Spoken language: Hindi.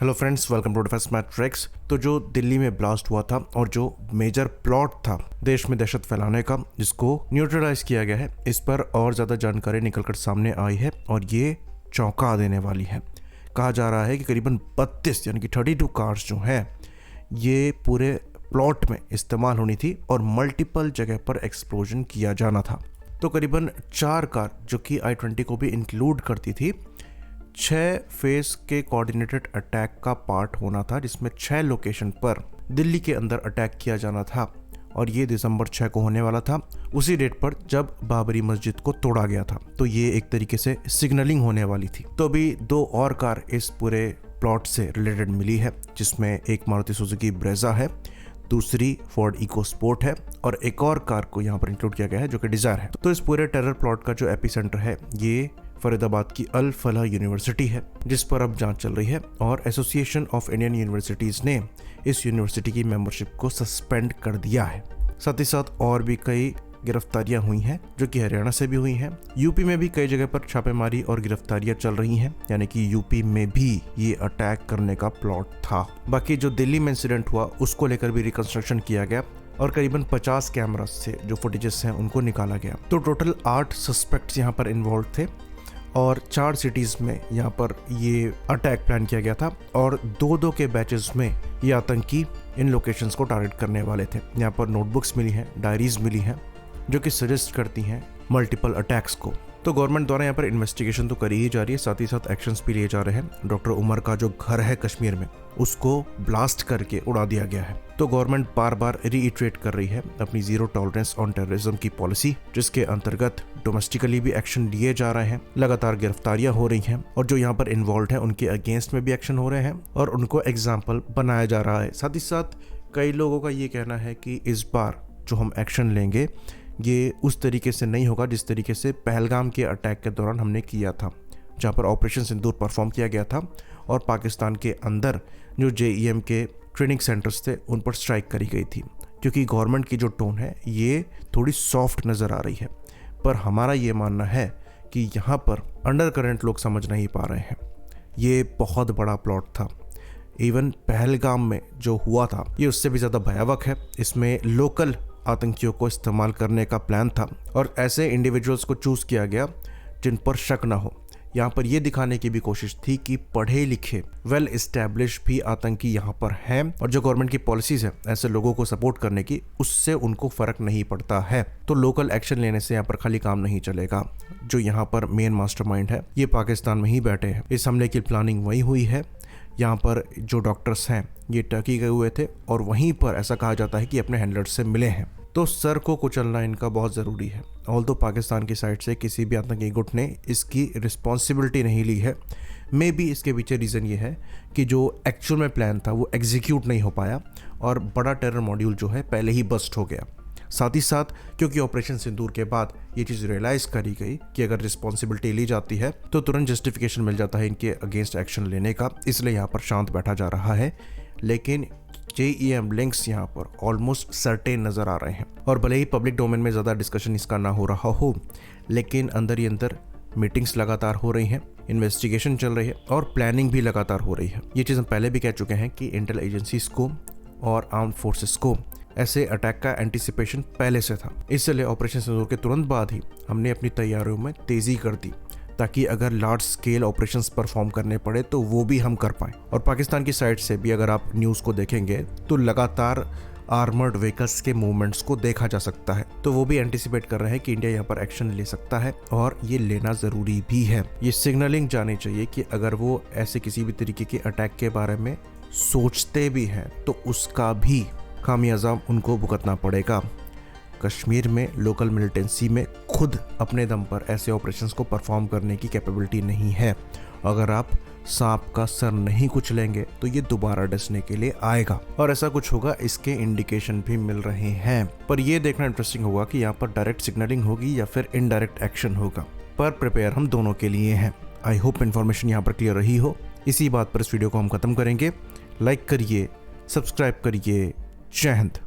Hello friends, welcome to Defence Matrix. तो जो दिल्ली में ब्लास्ट हुआ था और जो मेजर प्लॉट था देश में दहशत फैलाने का, जिसको न्यूट्रलाइज किया गया है, इस पर और ज़्यादा जानकारी निकलकर सामने आई है और ये चौंका देने वाली है। कहा जा रहा है कि करीबन 32 यानी कि 32 कार्स जो हैं ये पूरे प्लॉट में इस्तेमाल होनी थी और मल्टीपल जगह पर एक्सप्लोजन किया जाना था। तो करीबन 4 कार जो कि I-20 को भी इंक्लूड करती थी, 6 फेज के कोऑर्डिनेटेड अटैक का पार्ट होना था, जिसमें 6 लोकेशन पर दिल्ली के अंदर अटैक किया जाना था और ये दिसंबर 6 को होने वाला था, उसी डेट पर जब बाबरी मस्जिद को तोड़ा गया था। तो ये एक तरीके से सिग्नलिंग होने वाली थी। तो अभी 2 और कार इस पूरे प्लॉट से रिलेटेड मिली है, जिसमें एक मारुति सुजुकी ब्रेजा है, दूसरी फोर्ड इको स्पोर्ट है और एक और कार को यहाँ पर इंक्लूड किया गया है जो कि डिजायर है। तो इस पूरे टेरर प्लॉट का जो एपिसेंटर है ये फरीदाबाद की अल फलाह यूनिवर्सिटी है, जिस पर अब जांच चल रही है और एसोसिएशन ऑफ इंडियन यूनिवर्सिटीज ने इस यूनिवर्सिटी की मेंबरशिप को सस्पेंड कर दिया है। साथ ही साथ और भी कई गिरफ्तारियां हुई हैं जो कि हरियाणा से भी हुई हैं। यूपी में भी कई जगह पर छापेमारी और गिरफ्तारियां चल रही हैं, यानी कि यूपी में भी ये अटैक करने का प्लॉट था। बाकी जो दिल्ली में इंसिडेंट हुआ उसको लेकर भी रिकंस्ट्रक्शन किया गया और करीबन 50 कैमरा से जो फुटेजेस हैं उनको निकाला गया। तो टोटल 8 सस्पेक्ट्स यहाँ पर इन्वॉल्व थे और 4 सिटीज में यहाँ पर ये अटैक प्लान किया गया था और 2-2 के बैचेस में ये आतंकी इन लोकेशंस को टारगेट करने वाले थे। यहाँ पर नोटबुक्स मिली हैं, डायरीज मिली हैं जो कि सजेस्ट करती हैं मल्टीपल अटैक्स को। तो गवर्नमेंट द्वारा यहाँ पर इन्वेस्टिगेशन तो करी ही जा रही है, साथ ही साथ एक्शंस भी लिए जा रहे हैं। डॉक्टर उमर का जो घर है कश्मीर में उसको ब्लास्ट करके उड़ा दिया गया है। तो गवर्नमेंट बार बार रीइटरेट कर रही है अपनी जीरो टॉलरेंस ऑन टेररिज्म की पॉलिसी, जिसके अंतर्गत डोमेस्टिकली भी एक्शन लिए जा रहे हैं, लगातार गिरफ्तारियां हो रही हैं और जो यहाँ पर इन्वॉल्व है उनके अगेंस्ट में भी एक्शन हो रहे हैं और उनको एग्जाम्पल बनाया जा रहा है। साथ ही साथ कई लोगों का ये कहना है कि इस बार जो हम एक्शन लेंगे ये उस तरीके से नहीं होगा जिस तरीके से पहलगाम के अटैक के दौरान हमने किया था, जहाँ पर ऑपरेशन सिंदूर परफॉर्म किया गया था और पाकिस्तान के अंदर जो JEM के ट्रेनिंग सेंटर्स थे उन पर स्ट्राइक करी गई थी। क्योंकि गवर्नमेंट की जो टोन है ये थोड़ी सॉफ्ट नज़र आ रही है, पर हमारा ये मानना है कि यहाँ पर अंडर करंट लोग समझ नहीं पा रहे हैं। ये बहुत बड़ा प्लॉट था। इवन पहलगाम में जो हुआ था ये उससे भी ज़्यादा भयावह है। इसमें लोकल आतंकियों को इस्तेमाल करने का प्लान था और ऐसे इंडिविजुअल्स को चूज किया गया जिन पर शक ना हो। यहाँ पर यह दिखाने की भी कोशिश थी कि पढ़े लिखे वेल एस्टैब्लिश भी आतंकी यहाँ पर हैं और जो गवर्नमेंट की पॉलिसीज है ऐसे लोगों को सपोर्ट करने की, उससे उनको फर्क नहीं पड़ता है। तो लोकल एक्शन लेने से यहाँ पर खाली काम नहीं चलेगा। जो यहाँ पर मेन मास्टरमाइंड है ये पाकिस्तान में ही बैठे हैं। इस हमले की प्लानिंग वही हुई है। यहाँ पर जो डॉक्टर्स हैं ये टर्की गए हुए थे और वहीं पर ऐसा कहा जाता है कि अपने हैंडलर्स से मिले हैं। तो सर को कुचलना इनका बहुत ज़रूरी है। ऑल्दो पाकिस्तान की साइड से किसी भी आतंकी गुट ने इसकी रिस्पॉन्सिबिलिटी नहीं ली है। मे बी इसके पीछे रीज़न ये है कि जो एक्चुअल में प्लान था वो एग्जीक्यूट नहीं हो पाया और बड़ा टेरर मॉड्यूल जो है पहले ही बस्ट हो गया। साथ ही साथ क्योंकि ऑपरेशन सिंदूर के बाद ये चीज़ रियलाइज़ करी गई कि अगर रिस्पॉन्सिबिलिटी ली जाती है तो तुरंत जस्टिफिकेशन मिल जाता है इनके अगेंस्ट एक्शन लेने का, इसलिए यहाँ पर शांत बैठा जा रहा है। लेकिन JEM लिंक्स यहाँ पर ऑलमोस्ट सर्टेन नज़र आ रहे हैं और भले ही पब्लिक डोमेन में ज़्यादा डिस्कशन इसका ना हो रहा हो, लेकिन अंदर ही अंदर मीटिंग्स लगातार हो रही हैं, इन्वेस्टिगेशन चल रही है और प्लानिंग भी लगातार हो रही है। ये चीज़ हम पहले भी कह चुके हैं कि इंटेल एजेंसीज को और आर्म्ड फोर्सेस को ऐसे अटैक का एंटिसिपेशन पहले से था। इसलिए ऑपरेशन सिंदूर के तुरंत बाद ही हमने अपनी तैयारियों में तेज़ी कर दी ताकि अगर लार्ज स्केल ऑपरेशंस परफॉर्म करने पड़े तो वो भी हम कर पाएं। और पाकिस्तान की साइड से भी अगर आप न्यूज़ को देखेंगे तो लगातार आर्मर्ड व्हीकल्स के मूवमेंट्स को देखा जा सकता है। तो वो भी एंटिसिपेट कर रहे हैं कि इंडिया यहाँ पर एक्शन ले सकता है और ये लेना ज़रूरी भी है। ये सिग्नलिंग जानी चाहिए कि अगर वो ऐसे किसी भी तरीके के अटैक के बारे में सोचते भी हैं तो उसका भी खामियाजा उनको भुगतना पड़ेगा। कश्मीर में लोकल मिलिटेंसी में खुद अपने दम पर ऐसे ऑपरेशंस को परफॉर्म करने की कैपेबिलिटी नहीं है। अगर आप सांप का सर नहीं कुचलेंगे तो ये दोबारा डसने के लिए आएगा और ऐसा कुछ होगा, इसके इंडिकेशन भी मिल रहे हैं। पर यह देखना इंटरेस्टिंग होगा कि यहाँ पर डायरेक्ट सिग्नलिंग होगी या फिर इनडायरेक्ट एक्शन होगा। पर प्रिपेयर हम दोनों के लिए हैं। आई होप इन्फॉर्मेशन यहाँ पर क्लियर रही हो। इसी बात पर इस वीडियो को हम खत्म करेंगे। लाइक करिए, सब्सक्राइब करिए। जय हिंद।